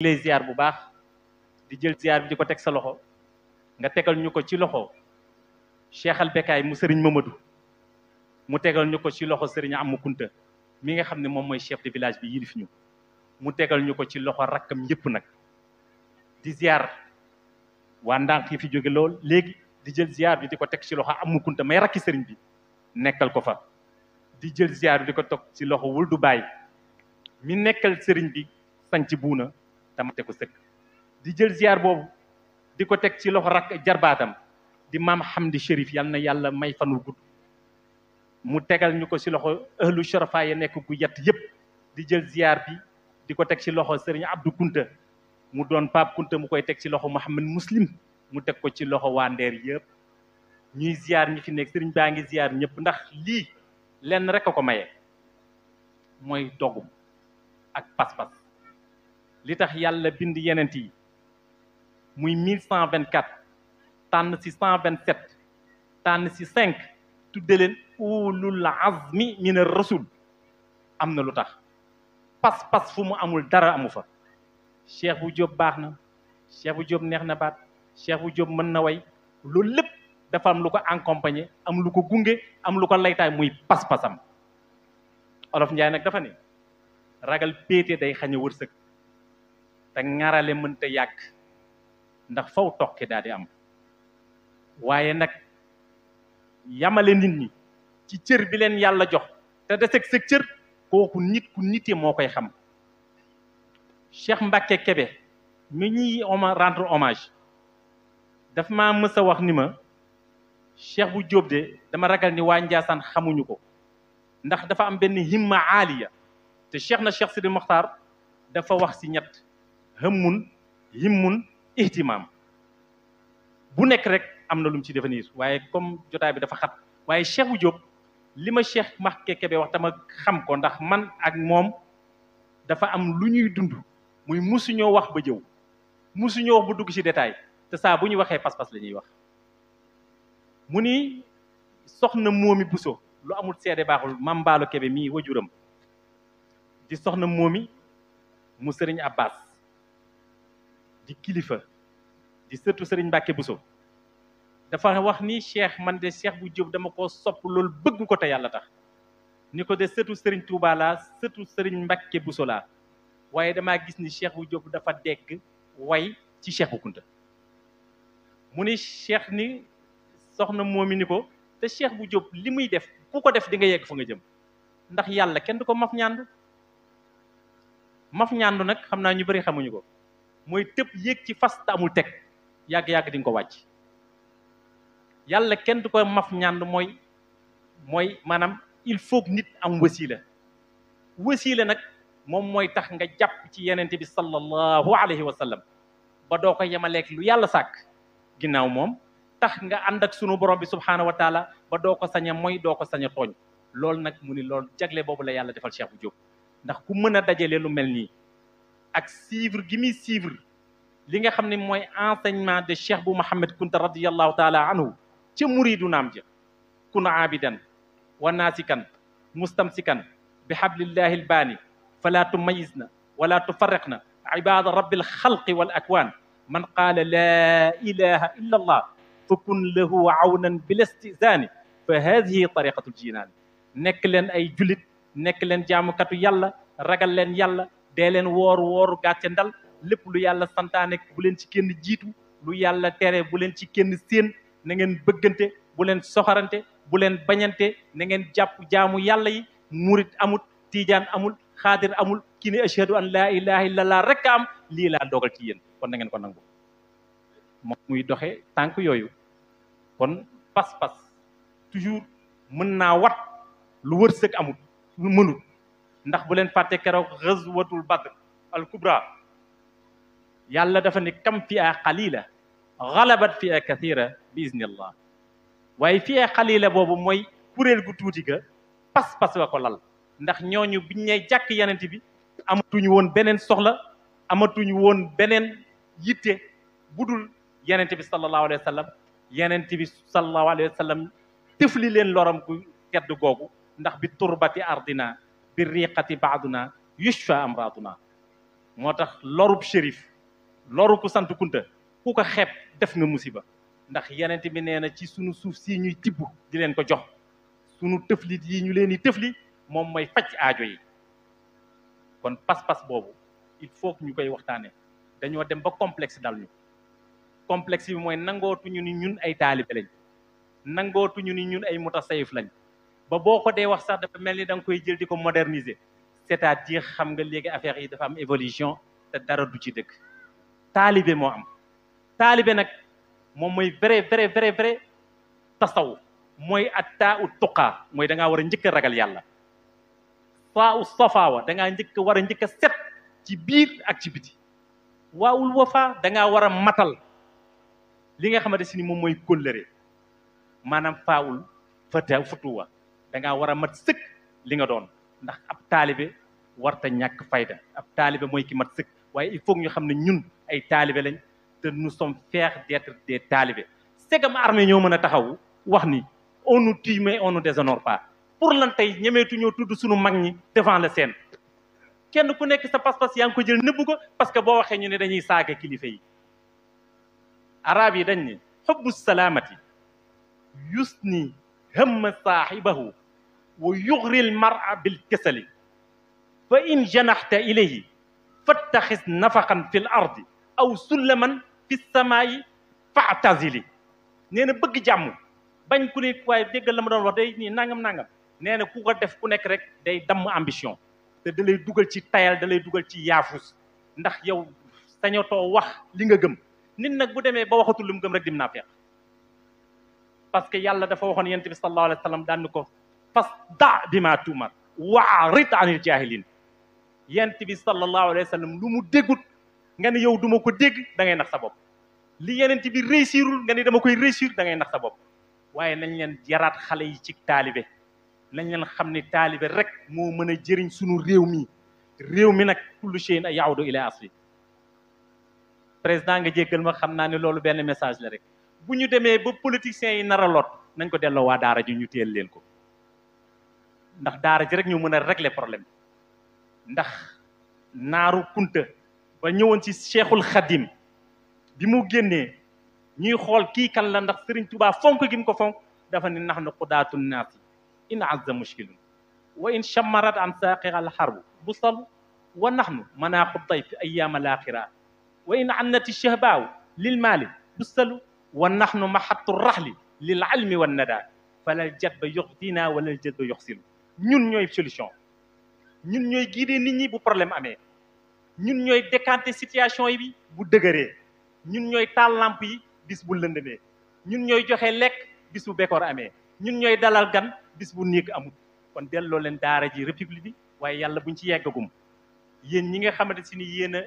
lay ziar bu baax di jël ziar bi di ko teg sa loxo nga tegal ñu ko ci loxo Cheikh Al Bekaay mu sëriñ Mamadou mu tegal ñu ko ci loxo sëriñ Amou Kunta mi nga xam ne moom mooy chef de village bi yilif ñu mu tegal ñu ko ci loxo rakkam yépp nag di ziar waa ndànk yi fi jóge lool léegi di jël ziar bi di ko teg ci loxo Amou Kunta may rakki sëriñ bi nekkal ko fa di jël ziar bi di ko teg ci loxo Wuldu Baay mi nekkal sëriñ bi sanc buuna tamate ko sëkk di jël ziar boobu di ko teg ci loxo rakk jarbaatam di maam Hamdi Chérif yal na yàlla may fanul gudd mu tegal ñu ko ci loxo ahlu sharafa ya nekk gu yett yépp di jël ziar bi di ko teg ci loxo sëriñ Abdou Kunta mu doon Pape Kunta mu koy teg ci loxo Mouhamad Muslim mu teg ko ci loxo waa Ndeer yëpp ñuy ziar ñi fi nekk sëriñ baa ngi ziar ñëpp ndax lii lenn rek a ko maye mooy dogum ak pas-pas li tax yàlla bind yenent yi muy 1124 tànn ci 127 tànn ci 5 tudde leen ulul azmi min ar-rusul am na lu tax pas-pas fu mu amul dara amu fa Cheikh bu Jóob baax na Cheikh bu Jóob neex na baat Cheikh bu Jóob mën na way loolu lépp dafa am lu ko accompagner am lu ko gunge am lu ko laytaay muy pas-pasam Olof Njaay nag dafa ne ragal péete day xañ a wërsëg te ŋarale mënta yàgg ndax faw tokki daal di am waaye nag yamale nit ñi ci cër bi leen yàlla jox te deseg sëg cër kooku nit ku nite moo koy xam Cheikh Mbacke Kebe mi ñuy rendre hommage daf maa mës a wax ni ma Cheikh bu Jóob de dama ragal ni waa Njaasaan xamuñu ko ndax dafa am benn himma aaliya te Cheikh na Cheikh Sidi Mokhtar dafa wax ci ñett hëmmun himmun ihtimaam bu nekk rek am na lu mu ci définir waaye comme jotaay bi dafa xat waaye Cheikh bu Jóob li ma Cheikh Mbacke Kebe wax dama xam ko ndax man ak moom dafa am lu ñuy dund muy musuñoo wax ba jëw musuñoo wax bu dugg ci détail te saa bu ñu waxee pas-pas la ñuy wax mu ni soxna moomi Buso lu amul seede baaxul Mam Mbaalo Kebe mii wajuram di soxna moomi mu sëriñ Abbas di kilifa di sëtu sëriñ Mbàkke Buso dafa wax ni Cheikh man de Cheikh bu Jóob dama ko sopp loolu bëgg ko te yàlla tax ni ko de sëtu sëriñ Tuubaa laa sëtu sëriñ Mbàkke Buso laa waaye damaa gis ni Cheikh bu Jóob dafa dégg way ci Cheikh bu Kunta mu ni Cheikh ni soxna moomi ni ko te Cheikh bu Jóob li muy def ku ko def di nga yegg fa nga jëm ndax yàlla kenn du ko maf ñaandu nag xam naa ñu bari xamuñu ko mooy tëb yéeg ci fas te amul teg yàgg-yàgg di nga ko wàcc yàlla kenn du ko maf ñaandu mooy maanaam il faut que nit am wasiila nag moom mooy tax nga jàpp ci yenente bi sallallahu alayhi wa sallam ba doo ko yemaleeg lu yàlla sàkk ginnaaw moom tax nga ànd ak sunu borom bi subhaanahu wa taala ba doo ko sañ a mooy doo ko sañ a tooñ loolu nag mu ni loolu jagle boobu la yàlla defal Cheikh bu Jóob ndax ku mën a dajale lu mel nii ak suivre gi muy suivre li nga xam ne mooy enseignement de Cheikh bu Mouhamed Kunta radiyallahu taala anhu ca muridu naam ja kun aabidan wa naasikan mustamsikan bi hablillahi albaani fala tumayizna wala tufarriqna ibada rabbil xalqi wal akwaan man qaala laa ilaha illa allah fa kun lahu awnan bil istizaani fa hadihi tariqatul jinaani nekk leen ay julit nekk leen jaamukatu yàlla ragal leen yàlla dee leen wooru gàcce ndal lépp lu yàlla santaane bu leen ci kenn jiitu lu yàlla tere bu leen ci kenn séen na ngeen bëggante bu leen soxarante bu leen bañante na ngeen jàpp jaamu yàlla yi murit amul tiijaan amul xaadir amul ki ne ashhadu an laa ilaha illallah rek am lii laa dogal ci yéen kon na ngeen ko nangu moom muy doxe tànk yooyu kon pas-pas toujours mën naa wat lu wërsëg amul lu mënul ndax bu leen fàtte keroog ghazwatul badr al kubra yàlla dafa ne kam fi a qalila ghalabat fi a kathira bi iznillah waaye fi a qalila boobu mooy kuréel gu tuuti ga pas-pas wa ko lal ndax ñooñu biñ ñay jàkk yenent bi amatuñu woon beneen soxla amatuñu woon beneen yitte budul yenent bi sallallahu alayhi wa sallam yenent bi sallallahu alayhi wa sallam tëfli leen loram gu tedd googu ndax bi turbati ardina bi riqati baaduna yushfa amraduna moo tax lorub shérif loru ku sant kunta ku ko xeeb def nga musiba ndax yenent bi nee na ci sunu suuf si ñuy tibb di leen ko jox sunu tëflit yi ñu leen di tëfli moom mooy faj aajo yi kon pas-pas boobu il faut que ñu koy waxtaane dañoo dem ba complexe dal ñu complexe bi mooy nangootuñu ni ñun ay taalibe lañ nangootuñu ni ñun ay mutasawif lañ ba boo ko dee wax sax dafa mel ni da nga koy jël di ko moderniser c'est-à-dire xam nga léegi affaire yi dafa am évolution te dara du ci dëkk taalibe moo am taalibe nag moom mooy vrai tasawuf mooy attaa u tuqaa mooy da ngaa war a njëkk a ragal yàlla faa u safaawa da ngaa war a njëkk a set ci biir ak ci biti waawul wafa da ngaa war a matal li nga xamante si ni moom mooy kóllëre maanaam faawul futuwa da ngaa war a mat sëkk li nga doon ndax ab taalibe warta ñàkk fayda ab taalibe mooy ki mat sëkk waaye il faut ñu xam ne ñun ay taalibe lañ te nous sommes fiers d'être des talibés segam armée ñoo mën a taxaw wax ni on nous tue mais on nous déshonore pas pour lan tey ñemeetu ñoo tudd suñu mag ñi devant la scène kenn ku nekk sa pas-pas yaa ngi ko jël nëbb ko parce que boo waxee ñu ne dañuy saaga kilifa yi arab yi dañ ni xubbu salaamati yusni hamma saahibahu wa yughri al mar'a bil kasali fa in janaxta ilayhi fattaxis nafaqan fi l ardi aw sullaman fi samaayi fa'tazili nee na bëgg jàmm bañ ku ne waaye déggal la ma doon wax day nii nangam nee na ku ko def ku nekk rek day damm ambition te da lay dugal ci tayal da lay dugal ci yaafus ndax yow sañotoo wax li nga gëm nit nag bu demee ba waxatul li mu gëm rek dim naa feex parce que yàlla dafa waxoon yonent bi sallallahu alayhi wa sallam daan ni ko fasda bima tu'mar wa'rid anil jaahiliin yonent bi sallallahu alayhi wa sallam lu mu déggut nga ne yow duma ko dégg da ngay nax sa bopp li yonent bi réussirul nga ne dama koy réussir da ngay nax sa bopp waaye nañ leen yaraat xale yi ci taalibe nañ leen xam ne taalibe rek moo mën a jëriñ sunu réew mi nag kullu shay'in ya'udu ila asli président nga jéggal ma xam naa ne loolu benn message la rek bu ñu demee ba politiciens yi nar a lot nañ ko delloo waa daara ji ñu téel leen ko ndax daara ji rek ñu mën a régler problème ndax naaru kunta ba ñëwoon ci cheikhul xadim bi mu génnee ñuy xool kii kan la ndax Serigne Touba fonk gi mu ko fonk dafa ne nax na xudaatu naasi in azza mushkilun wa in chammarat an saaqi al harbu bu sal wa naxnu manaaxu dayf ayaam al axira wa in annati shahbaaw lil maali bu salu wa naxnu maxattu raxli lil almi wan nada falal jat ba yoxdina wala jat ba yoxsilu ñun ñooy solution ñun ñooy guider nit ñi bu problème amee ñun ñooy décanter situation yi bi bu dëgëree ñun ñooy taal lamp yi bis bu lëndëmee ñun ñooy joxe lekk bis bu bekkoor amee ñun ñooy dalal gan bis bu néeg amul kon delloo leen daara ji république bi waaye yàlla buñ ci yeggagum yéen ñi nga xamante si ni yéen a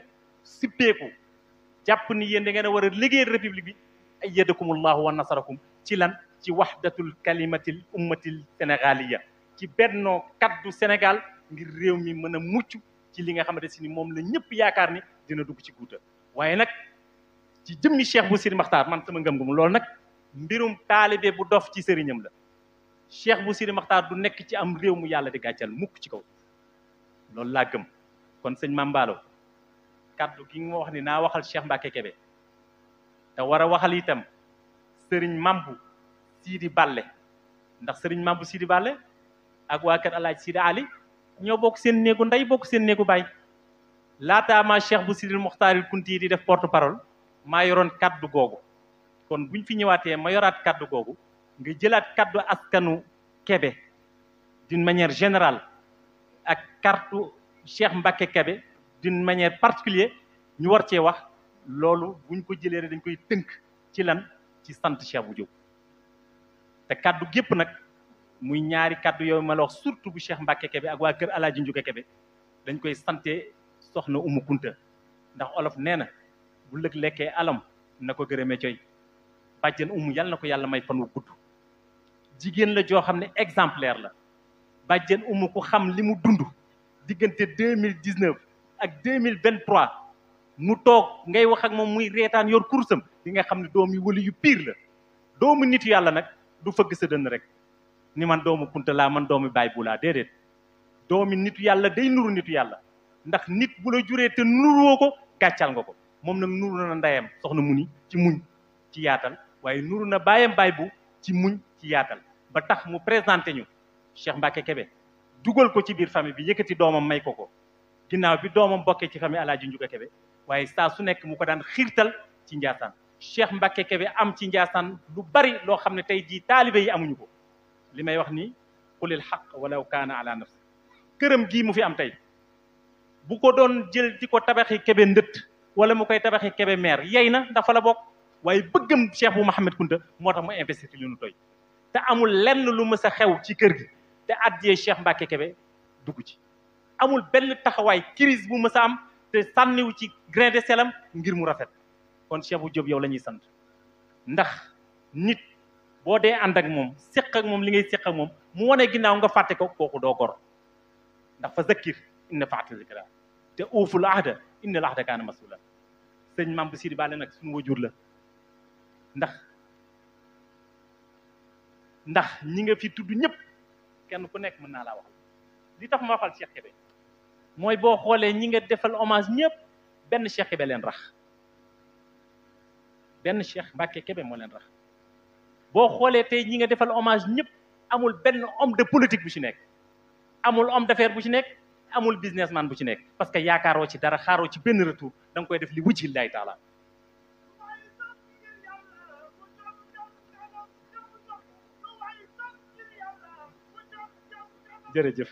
sippeeku jàpp ni yéen da ngeen a war a liggéey république bi ayyadakumullahu wa nasarakum ci lan ci wahdatul kalimatil ummatil sénégaliya ci bennoo kaddu Sénégal ngir réew mi mën a mucc ci li nga xamante si ni moom la ñëpp yaakaar ni dina dugg ci guuta waaye nag ci jëmmi Cheikh bu Sidi Maxtaar man sama ngëm-ngëm loolu nag mbirum taalibe bu dof ci sëriñam la Cheikh bu Sidi Maxtaar du nekk ci am réew mu yàlla di gàccal mukk ci kaw loolu laa gëm kon sëñ Mambalo kaddu gi nga wax ni naa waxal Cheikh Mbacke Kébé te war a waxal itam sëriñ Mambu Sidi Balle ndax sëriñ Mambu Sidi Balle ak waa kër Alaaji Sidi Ali ñoo bokk seen néegu ndey bokk seen néegu baay laataa ma Cheikh bu Sidi Muxtaaril Kunti di def porte parole maa yoroon kaddu googu kon buñ fi ñëwaatee ma yoraat kaddu googu nga jëlaat kaddu askanu Kébé d'une manière générale ak kartu Cheikh Mbacke Kébé d'une manière particulière ñu war cee wax loolu buñ ko jëlee dañ koy tënk ci lan ci sant Cheikh bu Diop te kaddu gépp nag muy ñaari kaddu yooyu ma la wax surtout bu Cheikh Mbacke Kébé ak waa kër Alaaji Njuga Kébé dañ koy sante soxna Umu Kunta ndax olof nee na bu lëg lekkee alam na ko gërëmee coy bàjjen umu yàlla na ko yàlla may fan wu gudd jigéen la joo xam ne exemplaire la bàjjen umu ku xam li mu dund diggante 2019 ak 2023 mu toog ngay wax ak moom muy reetaan yor kursam di nga xam ne doom yi wali yu piir la doomu nitu yàlla nag du fëgg sa dënn rek ni man doomu kunta laa man doomu baay bu laa déedéet doomi nitu yàlla day nuru nitu yàlla ndax nit bu la juree te nuruwoo ko gàccal nga ko moom nag nuru na ndeyam soxna mu ni ci muñ ci yaatal waaye nuru na baayam baay bu ci muñ ci yaatal ba tax mu présenté ñu Cheikh Mbacke Kébé dugal ko ci biir famille bi yëkkati doomam may ko ginnaaw bi doomam bokkee ci famille Alaaji Njuga Kébé waaye saa su nekk mu ko daan xiirtal ci Njaasaan Cheikh Mbacke Kébé am ci Njaasaan lu bari loo xam ne tey jii taalibe yi amuñu ko li may wax ni qulil xaq walaw kaana ala nafsi këram gii mu fi am tey bu ko doon jël di ko tabaxi Kébé ndëtt wala mu koy tabaxi Kébé maire yey na ndax fa la bokk waaye bëggam Cheikh bu Mouhamed Kounta moo tax mu investir li nu toy te amul lenn lu mës a xew ci kër gi te addiyee Cheikh Mbacke Kébé dugg ci amul benn taxawaay crise bu mës a am te sànniwu ci grain de selam ngir mu rafet kon Cheikh bu Diop yow la ñuy sant ndax nit boo dee ànd ak moom séq ak moom li ngay séq ak moom mu wane ginnaaw nga fàtte ko kooku doo gor ndax fa zakkir inna faati zikra te uuful ahda inna al ahda kaana masula sëñ Mame Sidi Bale nag suñu wajur la ndax ñi nga fi tudd ñëpp kenn ku nekk mën naa laa waxal li tax ma waxal Cheikh Kébé mooy boo xoolee ñi nga defal hommage ñëpp benn Cheikh Kébé leen rax benn Cheikh Mbacke Kébé moo leen rax boo xoolee tey ñi nga defal hommage ñëpp amul benn homme de politique bu ci nekk amul homme d'affaires bu ci nekk amul businessman bu ci nekk parce que yaakaaroo ci dara xaaroo ci benn retour da nga koy def li wujhillahi taala jërëjëf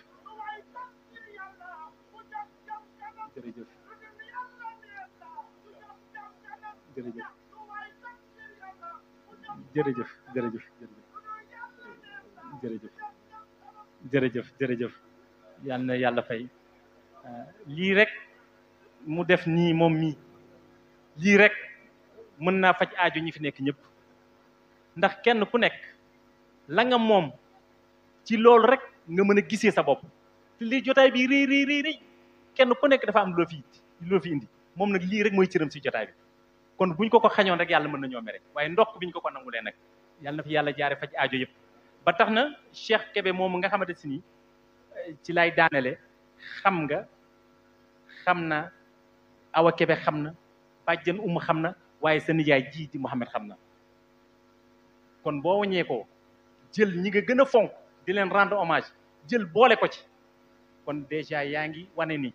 jërëjëf jërëjëf jërëjëf jërëjëf jërëjëf jërëjëf yal na yàlla fay lii rek mu def nii moom mii lii rek mën naa faj aajo ñi fi nekk ñëpp ndax kenn ku nekk la nga moom ci loolu rek nga mën a gisee sa bopp te lii jotaay bi rii kenn ku nekk dafa am loo fi indi moom nag lii rek mooy cëram si jotaay bi kon buñ ko xañoon rek yàlla mën na ñoo mere waaye ndokk biñ ko nangulee nag yàlla na fi yàlla jaare faj aajo yëpp ba tax na Cheikh Kébé moomu nga xamante si ni ci lay daanele xam na Awa Kébé xam na bàjjen Umu xam na waaye sa nijaay ji di Mouhamed xam na kon boo waññee ko jël ñi nga gën a fonk di leen rendre hommage jël boole ko ci kon déjà yaa ngi wane ni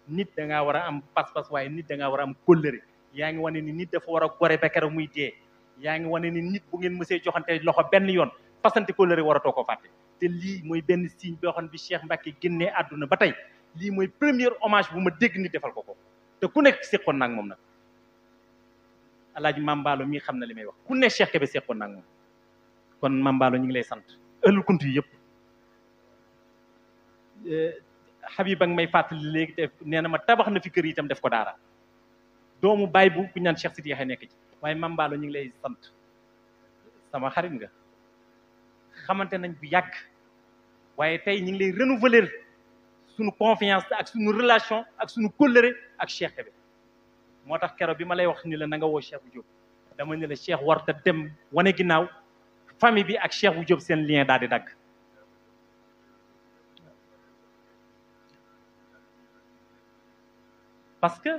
nit da ngaa war a am pas-pas waaye nit da ngaa war a am kóllëre yaa ngi wane ni nit dafa war a gore ba keroog muy dee yaa ngi wane ni nit bu ngeen mësee joxante loxo benn yoon fasante kóllëre waratoo ko fàtte te lii mooy benn signe boo xam ne bi Cheikh Mbacke génnee àdduna ba tey lii mooy premier hommage bu ma dégg nit defal ko te ku nekk seqoon na ak moom nag alaaji Mambaalo mii xam na li may wax ku ne Cheikh Kébé seqoon na ak moom kon Mambaalo ñu ngi lay sant ëllëg kuntu yi yëpp Habib ak may fàttali léegi def nee na ma tabax na fi kër yi itam def ko daara doomu baay bu ku ñaan Cheikh Sidi Yaxya nekk ci waaye Mambaalo ñu ngi lay sant sama xarit nga xamante nañ bu yàgg waaye tey ñu ngi lay renouveler suñu confiance ak suñu relation ak suñu kóllëre ak Cheikh Kébé moo tax keroog bi ma lay wax ni la na nga woo Cheikh bu Diop dama ne la Cheikh warta dem wane ginnaaw famille bi ak Cheikh bu Diop seen lien daal di dagg parce que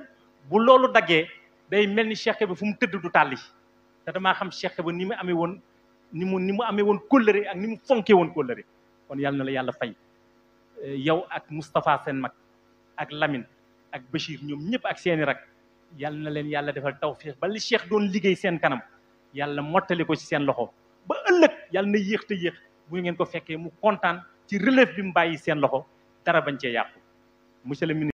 bu loolu daggee day mel ni Cheikh Kébé fu mu tëdd du tàlli te damaa xam Cheikh Kébé ni mu amee woon ni mu amee woon kóllëre ak ni mu fonkee woon kóllëre kon yàlla na la yàlla fay yow ak Moustapha seen mag ak Lamine ak Bachir ñoom ñëpp ak seeni rak yàlla na leen yàlla defal tawfiix ba li Cheikh doon liggéey seen kanam yàlla mottali ko ci seen loxo ba ëllëg yàlla na yéex te yéex bu ngeen ko fekkee mu kontaan ci relève bi mu bàyyi seen loxo dara bañ cee yàqu monsieur le ministre